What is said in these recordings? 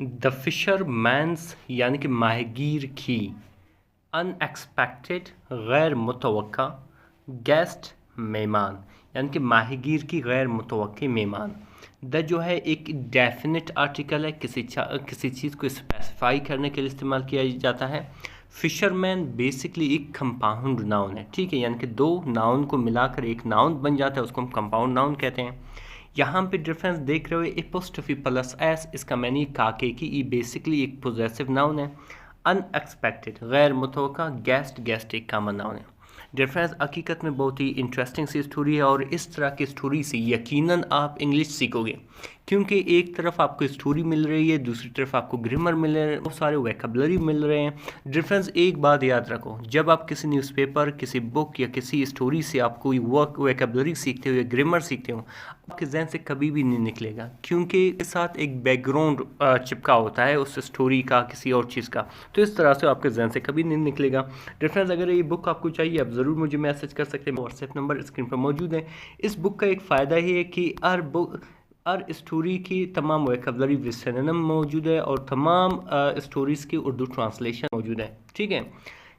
The fisherman's यानी कि माहगीर की, अनएक्सपेक्टेड गैर मुतवक्का, गेस्ट मेहमान यानी कि माहगीर की गैर मुतवक्की मेहमान। द जो है एक डेफिनेट आर्टिकल है, किसी चीज़ को स्पेसिफाई करने के लिए इस्तेमाल किया जाता है। फिशरमैन बेसिकली एक कंपाउंड नाउन है, ठीक है, यानी कि दो नाउन को मिलाकर एक नाउन बन जाता है, उसको हम कंपाउंड नाउन कहते हैं। यहाँ पे डिफरेंस देख रहे हो, एपोस्ट्रोफी प्लस एस, इसका मैंने काके की, ये बेसिकली एक पोजेसिव नाउन है। अनएक्सपेक्टेड गैर मुतवक्का, गेस्ट एक कॉमन नाउन है। डिफरेंस हकीकत में बहुत ही इंटरेस्टिंग सी स्टोरी है, और इस तरह की स्टोरी से यकीनन आप इंग्लिश सीखोगे, क्योंकि एक तरफ आपको स्टोरी मिल रही है, दूसरी तरफ आपको ग्रामर मिल रहे हैं, बहुत सारे वोकैबुलरी मिल रहे हैं। डिफरेंस एक बात याद रखो, जब आप किसी न्यूज़पेपर, किसी बुक या किसी स्टोरी से आप कोई वोकैबुलरी सीखते हो या ग्रामर सीखते हो, आपके जहन से कभी भी नहीं निकलेगा, क्योंकि इसके साथ एक बैकग्राउंड चिपका होता है उस स्टोरी का, किसी और चीज़ का, तो इस तरह से आपके जहन से कभी नहीं निकलेगा। डिफरेंस अगर ये बुक आपको चाहिए, आप ज़रूर मुझे मैसेज कर सकते हैं, व्हाट्सएप नंबर स्क्रीन पर मौजूद है। इस बुक का एक फ़ायदा ये है कि हर स्टोरी की तमाम वोकैबुलरी विद सिनोनिम मौजूद है, और तमाम स्टोरीज़ की उर्दू ट्रांसलेशन मौजूद है, ठीक है।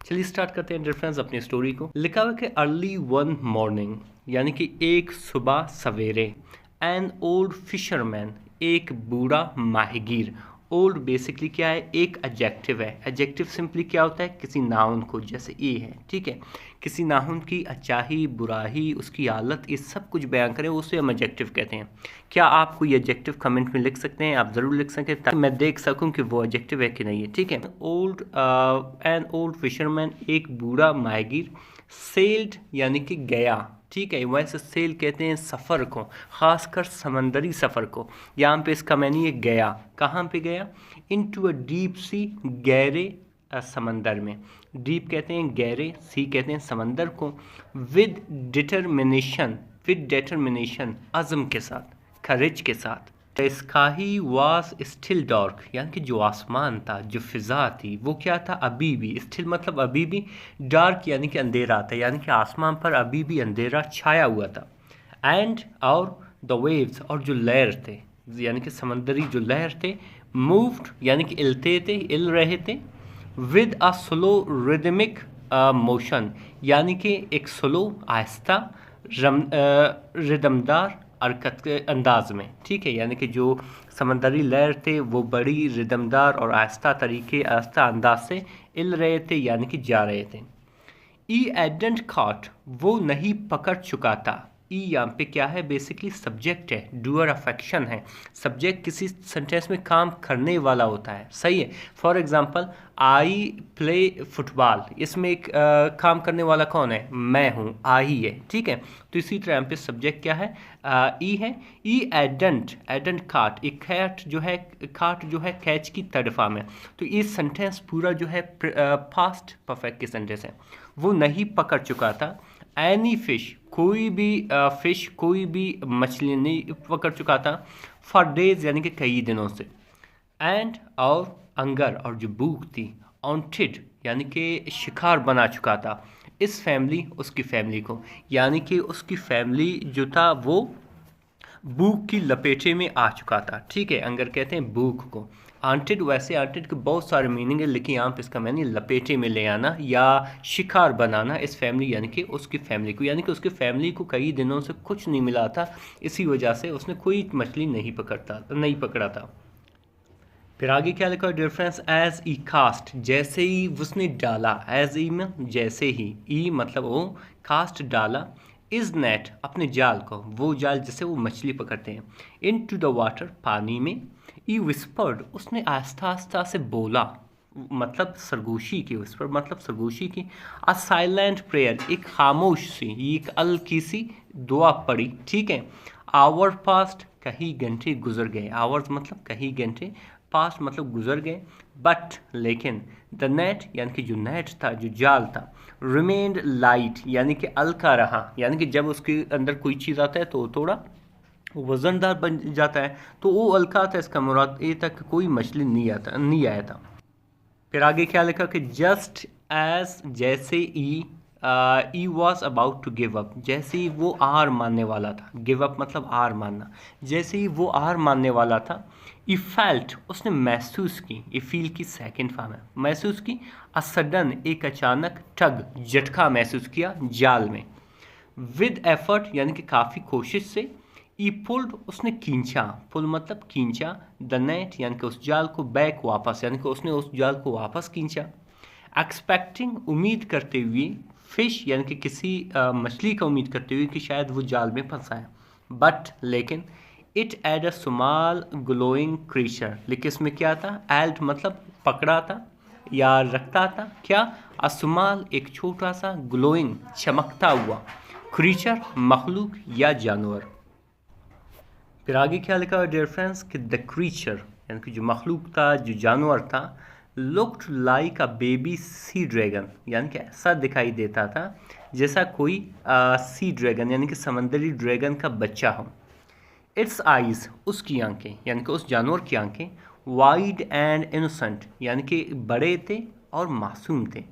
चलिए स्टार्ट करते हैं डिफरेंस अपनी स्टोरी को। लिखा हुआ कि अर्ली वन मॉर्निंग यानी कि एक सुबह सवेरे, एन ओल्ड फिशरमैन एक बूढ़ा माहिगीर। ओल्ड बेसिकली क्या है, एक एडजेक्टिव है। एडजेक्टिव सिंपली क्या होता है, किसी नाउन को, जैसे ए है, ठीक है, किसी नाउन की अच्छाई बुराई, उसकी हालत, ये सब कुछ बयान करें, उसे हम एडजेक्टिव कहते हैं। क्या आप कोई एडजेक्टिव कमेंट में लिख सकते हैं? आप ज़रूर लिख सकते हैं, ताकि मैं देख सकूं कि वो एडजेक्टिव है कि नहीं है, ठीक है। एन ओल्ड फिशरमैन एक बूढ़ा माहिगीर, सेल्ड यानी कि गया, ठीक है, वैसे सेल कहते हैं सफ़र को, ख़ासकर समंदरी सफ़र को। यहाँ पे इसका मैंने ये गया, कहाँ पे गया, इनटू अ डीप सी, गहरे समंदर में। डीप कहते हैं गहरे, सी कहते हैं समंदर को। विद डिटर्मिनेशन अज़म के साथ, करेज के साथ। The sky was still dark यानी कि जो आसमान था, जो फिज़ा थी, वो क्या था, अभी भी, स्टिल मतलब अभी भी, डार्क यानी कि अंधेरा था, यानी कि आसमान पर अभी भी अंधेरा छाया हुआ था। एंड और द वेव्स और जो लहर थे, यानी कि समंदरी जो लहर थे, मूव्ड यानी कि हिल रहे थे, with a slow rhythmic motion यानी कि एक स्लो आहिस्ता रिदमदार हरकत के अंदाज में, ठीक है, यानी कि जो समंदरी लहर थे वो बड़ी रिदमदार और आहिस्ता अंदाज से हिल रहे थे, यानी कि जा रहे थे। ई एडेंट कॉट वो नहीं पकड़ चुका था। ई यहाँ पे क्या है, बेसिकली सब्जेक्ट है, डूअर अफेक्शन है। सब्जेक्ट किसी सेंटेंस में काम करने वाला होता है, सही है। For example I play football, इसमें एक काम करने वाला कौन है, मैं हूँ, आई है, ठीक है। तो इसी तरह यहाँ पे सब्जेक्ट क्या है, ई है। ई एडेंट काट, एक काट जो है कैच की तरफा में। तो ये सेंटेंस पूरा जो है पास्ट परफेक्ट की सेंटेंस है। वो नहीं पकड़ चुका था। एनी फिश कोई भी मछली नहीं पकड़ चुका था। फॉर डेज यानी कि कई दिनों से। एंड और अंगर और जो भूख थी, ऑन्टेड यानी कि शिकार बना चुका था। इस फैमिली उसकी फैमिली को, यानी कि उसकी फैमिली जो था वो भूख की लपेटे में आ चुका था, ठीक है। अंगर कहते हैं भूख को। आंटेड, वैसे आंटेड के बहुत सारे मीनिंग है, लेकिन यहाँ पे इसका मैंने लपेटे में ले आना या शिकार बनाना इस फैमिली यानी कि उसकी फैमिली को, यानी कि उसकी फैमिली को कई दिनों से कुछ नहीं मिला था, इसी वजह से उसने कोई मछली नहीं पकड़ा था। फिर आगे क्या लिखा है डिफरेंस, एज ई कास्ट जैसे ही उसने डाला, एज ई में जैसे ही, ई मतलब वो, कास्ट डाला, इज नेट अपने जाल को, वो जाल जिसे वो मछली पकड़ते हैं, इन टू द वाटर पानी में। ई विस्पर्ड उसने आस्ता आस्ता से बोला, मतलब सरगोशी की, विस्पर मतलब सरगोशी की। अ साइलेंट प्रेयर एक खामोश सी, एक हल्की सी दुआ पड़ी, ठीक है। आवर पास्ट कई घंटे गुजर गए, आवर्स मतलब कई घंटे, पास्ट मतलब गुजर गए। बट लेकिन, द नेट यानी कि जो नेट था, जो जाल था, रिमेन्ड लाइट यानी कि हल्का रहा, यानी कि जब उसके अंदर कोई चीज़ आता है तो थोड़ा वजनदार बन जाता है, तो वो हल्का था, इसका मुराद ये था कि कोई मछली नहीं आया था। फिर आगे क्या लिखा कि जस्ट एज जैसे ही he was about to give up, जैसे ही वो हार मानने वाला था, गिव अप मतलब हार मानना, जैसे ही वो हार मानने वाला था, ही फेल्ट उसने महसूस की, ही फील की सेकेंड फॉर्म है, महसूस की, अ सडन एक अचानक टग झटका महसूस किया जाल में, विद एफर्ट यानी कि काफ़ी कोशिश से, ई पुल्ड उसने खींचा, पुल मतलब खींचा, द नेट यानी कि उस जाल को बैक वापस, यानी कि उसने उस जाल को वापस खींचा, एक्सपेक्टिंग उम्मीद करते हुए, फिश यानी कि किसी मछली का उम्मीद करते हुए कि शायद वो जाल में फंसा है, बट लेकिन it had a small glowing creature, लेकिन इसमें क्या था, एल्ट मतलब पकड़ा था या रखता था, क्या, असमाल एक छोटा सा ग्लोइंग चमकता हुआ, क्रीचर मखलूक या जानवर। फिर आगे क्या लिखा हुआ डियर फ्रेंड्स कि द क्रीचर यानी कि जो मखलूक था, जो जानवर था, looked like a baby sea dragon, यानी कि ऐसा दिखाई देता था जैसा कोई सी ड्रैगन यानी कि समंदरी ड्रैगन का बच्चा हो। इट्स आइज़ उसकी आंखें यानी कि उस जानवर की आंखें, वाइड एंड इनोसेंट यानी कि बड़े थे और मासूम थे।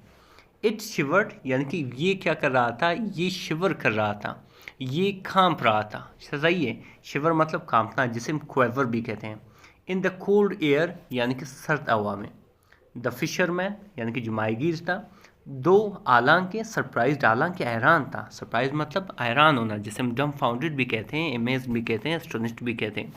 इट शिवर्ड यानी कि ये क्या कर रहा था, ये शिवर कर रहा था, ये कांप रहा था, सही है, शिवर मतलब कांपना, जिसे हम क्वेवर भी कहते हैं। इन द कोल्ड एयर यानी कि सर्द हवा में। द फिशरमैन यानी कि जो माहीगीर था, दो हालांकि सरप्राइज्ड, हालांकि हैरान था, सरप्राइज मतलब हैरान होना, जिसे हम डम फाउंडेड भी कहते हैं, इमेज भी कहते हैं, एस्टोनिश्ड भी कहते हैं,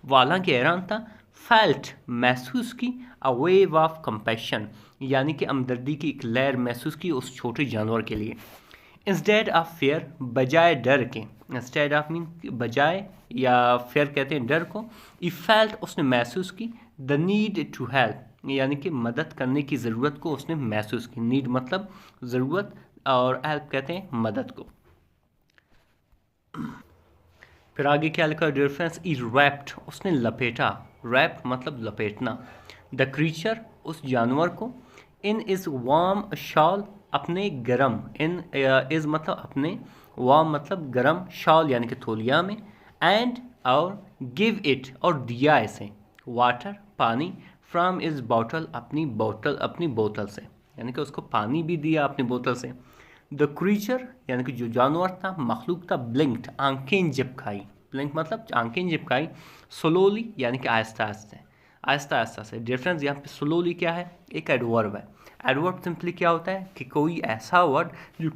वो हालांकि हैरान था, फेल्ट महसूस की, अ वेव ऑफ कंपैशन यानी कि हमदर्दी की एक लहर महसूस की उस छोटे जानवर के लिए। इंस्टेड ऑफ फेयर बजाय डर के, इंस्टेड ऑफ मीन बजाय या फेयर कहते हैं डर को, ई फेल्ट उसने महसूस की, द नीड टू हेल्प यानी कि मदद करने की ज़रूरत को उसने महसूस की, नीड मतलब ज़रूरत और हेल्प कहते हैं मदद को। फिर आगे क्या लिखा डियर फ्रेंड्स, ई रैप्ड उसने लपेटा, रैप मतलब लपेटना, द क्रीचर उस जानवर को, इन इज़ वार्म शॉल अपने गरम, इन इज़ मतलब अपने, वार्म मतलब गरम, शॉल यानी कि तौलिया में, एंड और गिव इट और दिया इसे, वाटर पानी, फ्रॉम इज बॉटल अपनी बोतल, अपनी बोतल से, यानी कि उसको पानी भी दिया अपनी बोतल से। द क्रीचर यानी कि जो जानवर था, मखलूक था, ब्लिंक्ड आंखें झपकाई, ब्लिंक मतलब आंखें झपकाई, स्लोली यानी कि आहिस्ता आहिस्ता, आहिस्ता आहिस्ता से। डिफरेंस यहाँ पे स्लोली क्या है, एक एडवर्ब है, एडवर्ब सिंपली क्या होता है कि कोई ऐसा वर्ड जो,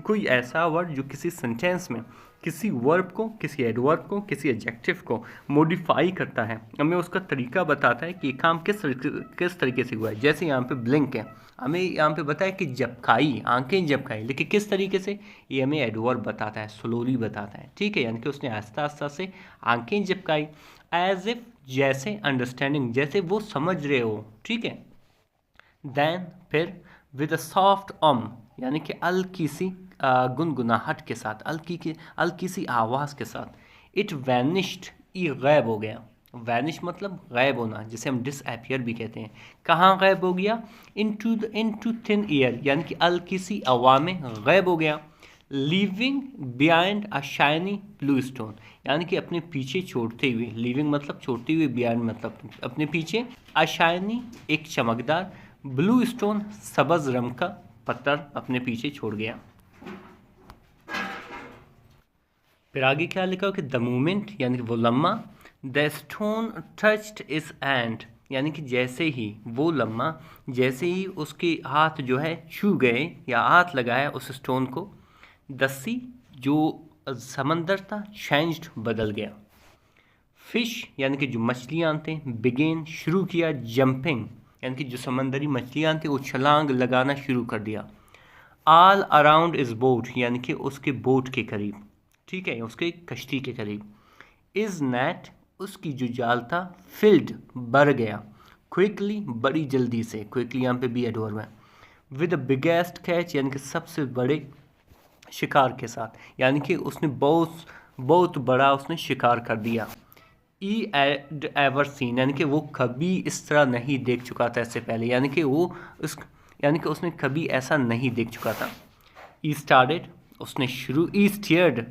कोई ऐसा वर्ड जो किसी सेंटेंस में किसी वर्ब को, किसी एडवर्ब को, किसी एडजेक्टिव को मॉडिफाई करता है, हमें उसका तरीका बताता है कि ये काम किस तरीके से हुआ है। जैसे यहाँ पे ब्लिंक है, हमें यहाँ पे बताया कि झपकाई, आंखें झपकाई, लेकिन किस तरीके से, ये हमें एडवर्ब बताता है, स्लोली बताता है, ठीक है, यानी कि उसने आस्ता आस्ता से आंखें झपकाई, एज इफ जैसे, अंडरस्टैंडिंग जैसे वो समझ रहे हो, ठीक है। देन फिर, विद अ सॉफ्ट यानी कि हल्की सी गुनगुनाहट के साथ, हल्की सी आवाज़ के साथ, इट वैनिश्ड ये गायब हो गया, वैनिश मतलब गायब होना, जिसे हम डिसअपियर भी कहते हैं। कहाँ गायब हो गया, इनटू थिन एयर यानी कि हल्की सी हवा में गायब हो गया, leaving behind a shiny blue stone यानी कि अपने पीछे छोड़ते हुए, लीविंग मतलब छोड़ते हुए, बिहाइंड मतलब अपने पीछे, अ शाइनी एक चमकदार, ब्लू स्टोन सबज रंग का पत्थर अपने पीछे छोड़ गया। फिर आगे क्या लिखा हो कि द मोमेंट यानी कि वो लम्हा, the stone touched is hand यानी कि जैसे ही वो लम्हा, जैसे ही उसके हाथ जो है छू गए या हाथ लगाया उस स्टोन को, द सी जो समंदर था, चेंज्ड बदल गया, फिश यानी कि जो मछलियाँ थे, बिगेन शुरू किया, जंपिंग यानी कि जो समंदरी मछलियाँ थी वो छलांग लगाना शुरू कर दिया, ऑल अराउंड इज बोट यानी कि उसके बोट के करीब, ठीक है, उसके कश्ती के करीब, इज नेट उसकी जो जाल था, फिल्ड भर गया, क्विकली बड़ी जल्दी से, क्विकली यहाँ पे भी एडवर्ब है, विद द बिगेस्ट कैच यानी कि सबसे बड़े शिकार के साथ, यानी कि उसने बहुत बहुत बड़ा उसने शिकार कर दिया, ई एड एवर सीन यानी कि वो कभी इस तरह नहीं देख चुका था इससे पहले, यानी कि वो उस, यानी कि उसने कभी ऐसा नहीं देख चुका था। ई स्टार्टेड उसने शुरू, ई स्टीयर्ड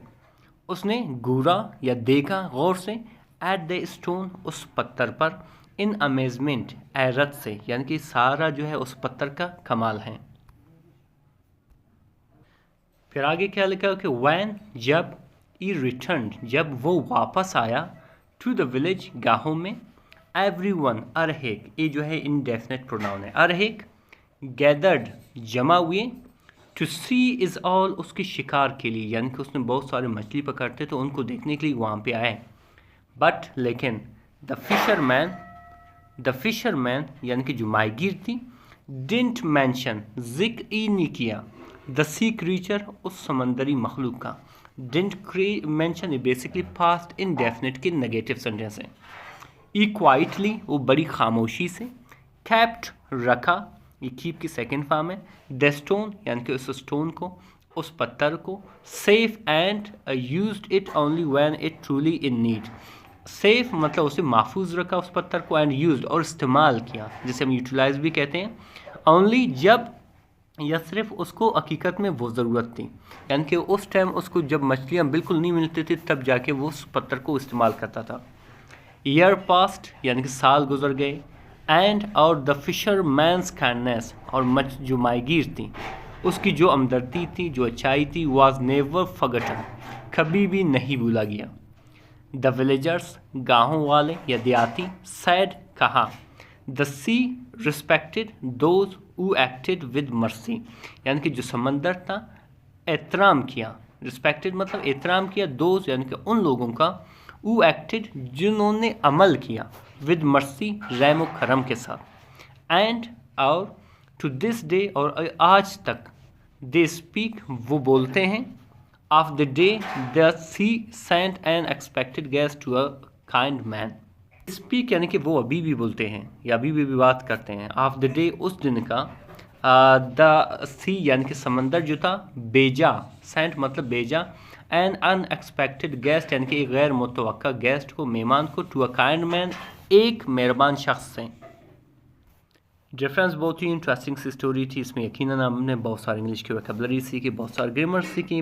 उसने घूरा या देखा गौर से, एट द स्टोन उस पत्थर पर, इन अमेजमेंट हैरत से, यानी कि सारा जो है उस पत्थर का कमाल है। फिर आगे क्या लिखा कि वैन जब, ई रिटर्न जब वो वापस आया, टू द विलेज गाँव में, एवरीवन अरहेक, ये जो है इनडेफिनेट प्रोनाउन है, अरहेक गैदर्ड जमा हुए, टू सी इज़ ऑल उसके शिकार के लिए, यानी कि उसने बहुत सारे मछली पकड़ते तो उनको देखने के लिए वहाँ पे आए। बट लेकिन द फिशरमैन यानी कि जो माहीगीर थी, डिंट मैंशन जिक्र ही नहीं किया, द सी क्रीचर उस समंदरी मखलूक का। Didn't mention basically past indefinite के नेगेटिव सेंटेंस है। ई क्वाइटली वो बड़ी खामोशी से, कैप्ट रखा, ये कीप की सेकेंड फॉर्म है, द स्टोन यानी कि उस स्टोन को, उस पत्थर को, safe and used it only when it truly in need, safe मतलब उसे महफूज रखा उस पत्थर को, एंड यूज्ड और इस्तेमाल किया, जिसे हम यूटिलाइज भी कहते हैं, ओनली जब या सिर्फ उसको हकीकत में वो ज़रूरत थी, यानी कि उस टाइम उसको जब मछलियाँ बिल्कुल नहीं मिलती थी तब जाके वो उस पत्थर को इस्तेमाल करता था। ईयर पास्ट यानी कि साल गुजर गए, एंड और द फिशर मैंस काइंडनेस और जो माहीगीर थी उसकी जो हमदर्दी थी, जो अच्छाई थी, वॉज नेवर फॉरगॉटन कभी भी नहीं भूला गया। द विलेजर्स गाँव वाले या देहाती, सैड कहा, the sea respected those who acted with mercy, यानी कि जो समंदर था एहतराम किया, रिस्पेक्टेड मतलब एहतराम किया, दोज यानी कि उन लोगों का, हु एक्टेड जिन्होंने अमल किया, विद मर्सी रहम करम के साथ, एंड और टू दिस डे और आज तक, दे स्पीक वो बोलते हैं, of the day the sea sent an expected guest to a kind man. Speak यानी कि वो अभी भी बोलते हैं या अभी भी बात करते हैं, ऑफ द डे उस दिन का, द सी यानी कि समंदर जो था, बेजा सेंट मतलब बेजा, एन अनएक्सपेक्टेड गेस्ट यानी कि एक गैर मुतवक्का गेस्ट को, मेहमान को, टू अ काइंड मैन एक मेहरबान शख्स से। डिफरेंस बहुत ही इंटरेस्टिंग सी स्टोरी थी, इसमें यकीनन हमने बहुत सारी इंग्लिश की वोकैबुलरी सीखी, बहुत सारे ग्रामर सीखी,